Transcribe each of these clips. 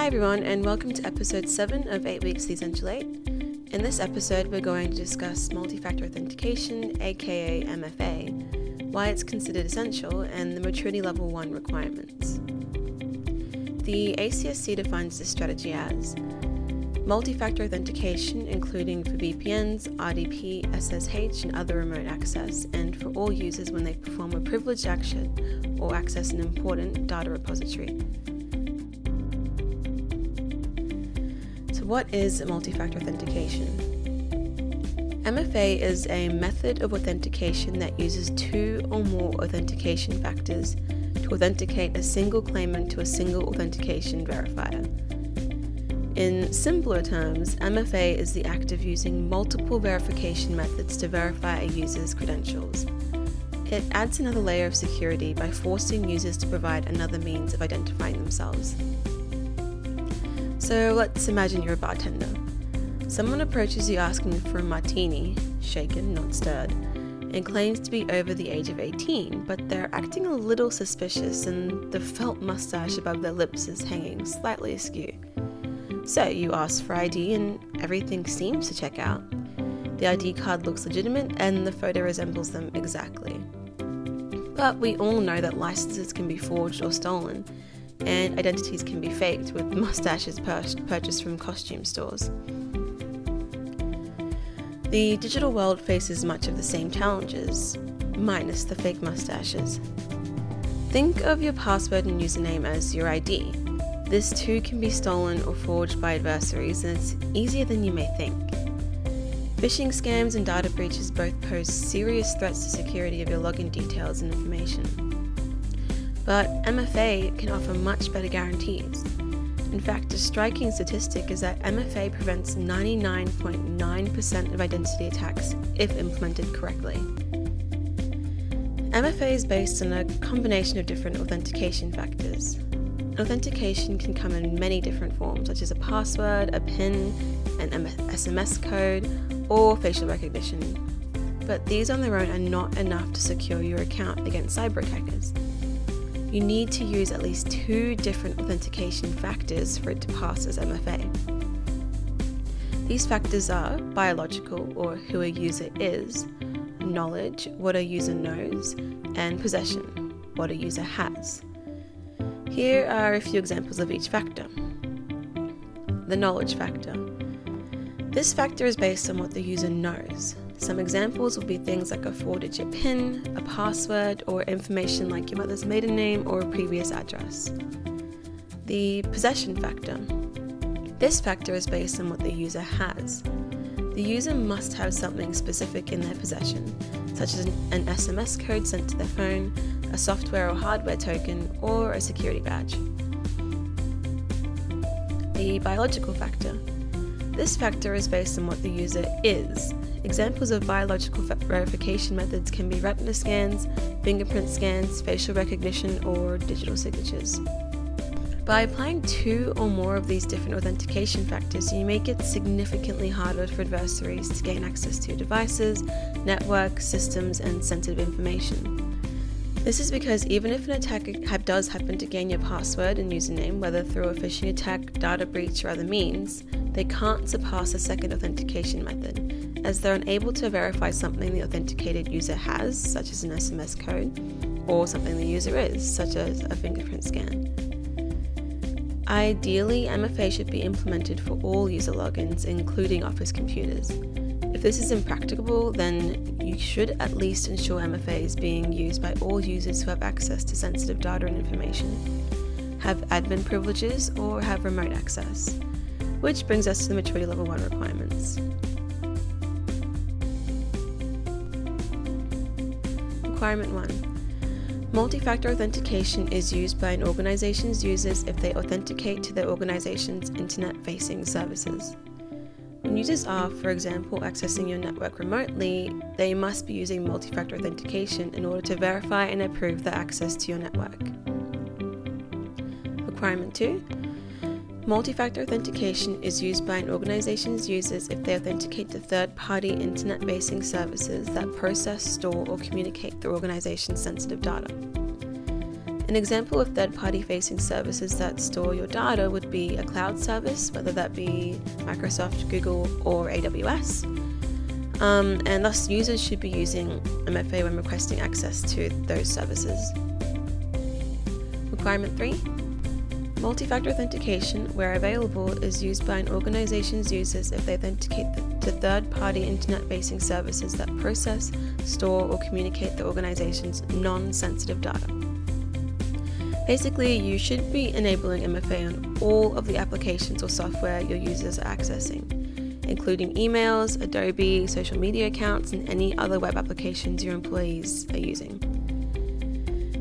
Hi everyone, and welcome to episode 7 of 8 Weeks the Essential 8. In this episode, we're going to discuss multi-factor authentication, aka MFA, why it's considered essential, and the maturity level 1 requirements. The ACSC defines this strategy as multi-factor authentication, including for VPNs, RDP, SSH, and other remote access, and for all users when they perform a privileged action or access an important data repository. So what is multi-factor authentication? MFA is a method of authentication that uses 2 or more authentication factors to authenticate a single claimant to a single authentication verifier. In simpler terms, MFA is the act of using multiple verification methods to verify a user's credentials. It adds another layer of security by forcing users to provide another means of identifying themselves. So let's imagine you're a bartender. Someone approaches you asking for a martini, shaken, not stirred, and claims to be over the age of 18, but they're acting a little suspicious and the felt mustache above their lips is hanging slightly askew. So you ask for ID and everything seems to check out. The ID card looks legitimate and the photo resembles them exactly. But we all know that licenses can be forged or stolen, and identities can be faked with mustaches purchased from costume stores. The digital world faces much of the same challenges, minus the fake mustaches. Think of your password and username as your ID. This too can be stolen or forged by adversaries, and it's easier than you may think. Phishing scams and data breaches both pose serious threats to security of your login details and information. But MFA can offer much better guarantees. In fact, a striking statistic is that MFA prevents 99.9% of identity attacks if implemented correctly. MFA is based on a combination of different authentication factors. Authentication can come in many different forms, such as a password, a PIN, an SMS code, or facial recognition. But these on their own are not enough to secure your account against cyber attackers. You need to use at least 2 different authentication factors for it to pass as MFA. These factors are biological, or who a user is, knowledge, what a user knows, and possession, what a user has. Here are a few examples of each factor. The knowledge factor. This factor is based on what the user knows. Some examples will be things like a 4-digit PIN, a password, or information like your mother's maiden name or a previous address. The possession factor. This factor is based on what the user has. The user must have something specific in their possession, such as an SMS code sent to their phone, a software or hardware token, or a security badge. The biological factor. This factor is based on what the user is. Examples of biological verification methods can be retina scans, fingerprint scans, facial recognition, or digital signatures. By applying 2 or more of these different authentication factors, you make it significantly harder for adversaries to gain access to your devices, networks, systems, and sensitive information. This is because even if an attacker does happen to gain your password and username, whether through a phishing attack, data breach, or other means, they can't surpass a second authentication method, as they're unable to verify something the authenticated user has, such as an SMS code, or something the user is, such as a fingerprint scan. Ideally, MFA should be implemented for all user logins, including office computers. If this is impracticable, then you should at least ensure MFA is being used by all users who have access to sensitive data and information, have admin privileges, or have remote access. Which brings us to the maturity level 1 requirements. Requirement 1. Multi-factor authentication is used by an organization's users if they authenticate to their organization's internet-facing services. When users are, for example, accessing your network remotely, they must be using multi-factor authentication in order to verify and approve their access to your network. Requirement 2. Multi-factor authentication is used by an organization's users if they authenticate to third-party internet-facing services that process, store, or communicate their organization's sensitive data. In An example of third-party facing services that store your data would be a cloud service, whether that be Microsoft, Google, or AWS. And thus users should be using MFA when requesting access to those services. Requirement 3. Multi-factor authentication, where available, is used by an organization's users if they authenticate to third-party internet-facing services that process, store, or communicate the organization's non-sensitive data. Basically, you should be enabling MFA on all of the applications or software your users are accessing, including emails, Adobe, social media accounts, and any other web applications your employees are using.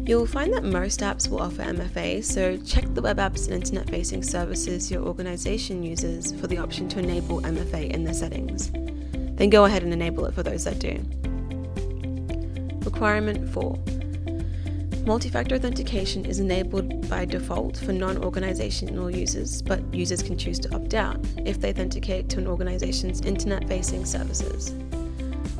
You'll find that most apps will offer MFA, so check the web apps and internet-facing services your organization uses for the option to enable MFA in their settings. Then go ahead and enable it for those that do. Requirement 4. Multi-factor authentication is enabled by default for non-organizational users, but users can choose to opt out if they authenticate to an organization's internet-facing services.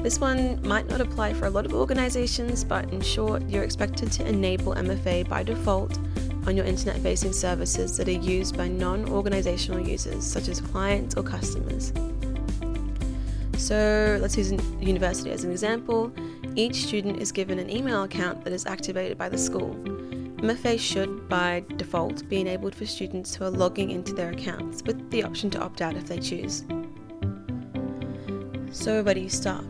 This one might not apply for a lot of organizations, but in short, you're expected to enable MFA by default on your internet-facing services that are used by non-organizational users, such as clients or customers. So let's use a university as an example. Each student is given an email account that is activated by the school. MFA should, by default, be enabled for students who are logging into their accounts, with the option to opt out if they choose. So where do you start?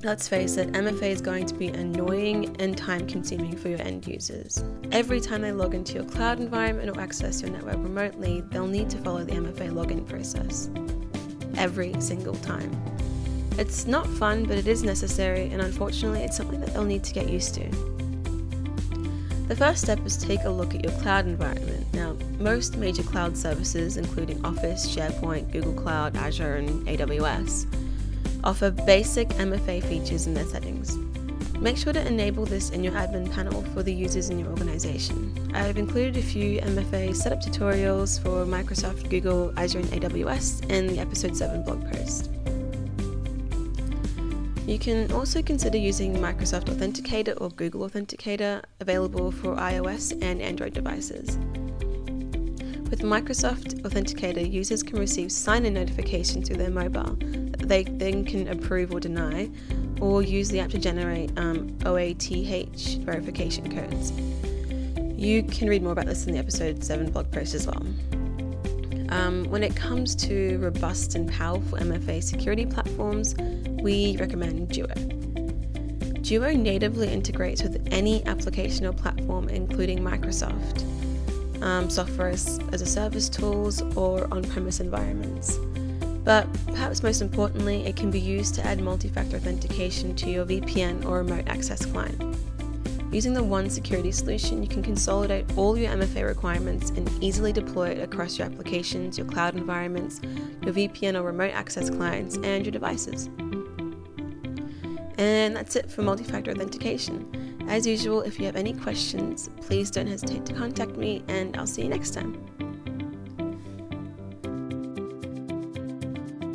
Let's face it, MFA is going to be annoying and time-consuming for your end users. Every time they log into your cloud environment or access your network remotely, they'll need to follow the MFA login process. Every single time. It's not fun, but it is necessary, and unfortunately, it's something that they'll need to get used to. The first step is to take a look at your cloud environment. Now, most major cloud services, including Office, SharePoint, Google Cloud, Azure, and AWS, offer basic MFA features in their settings. Make sure to enable this in your admin panel for the users in your organization. I've included a few MFA setup tutorials for Microsoft, Google, Azure, and AWS in the episode 7 blog post. You can also consider using Microsoft Authenticator or Google Authenticator, available for iOS and Android devices. With Microsoft Authenticator, users can receive sign-in notifications through their mobile that they then can approve or deny, or use the app to generate EWOTEE verification codes. You can read more about this in the episode 7 blog post as well. When it comes to robust and powerful MFA security platforms, we recommend Duo. Duo natively integrates with any application or platform, including Microsoft software as a service tools or on-premise environments. But perhaps most importantly, it can be used to add multi-factor authentication to your VPN or remote access client. Using the one security solution, you can consolidate all your MFA requirements and easily deploy it across your applications, your cloud environments, your VPN or remote access clients, and your devices. And that's it for multi-factor authentication. As usual, if you have any questions, please don't hesitate to contact me, and I'll see you next time.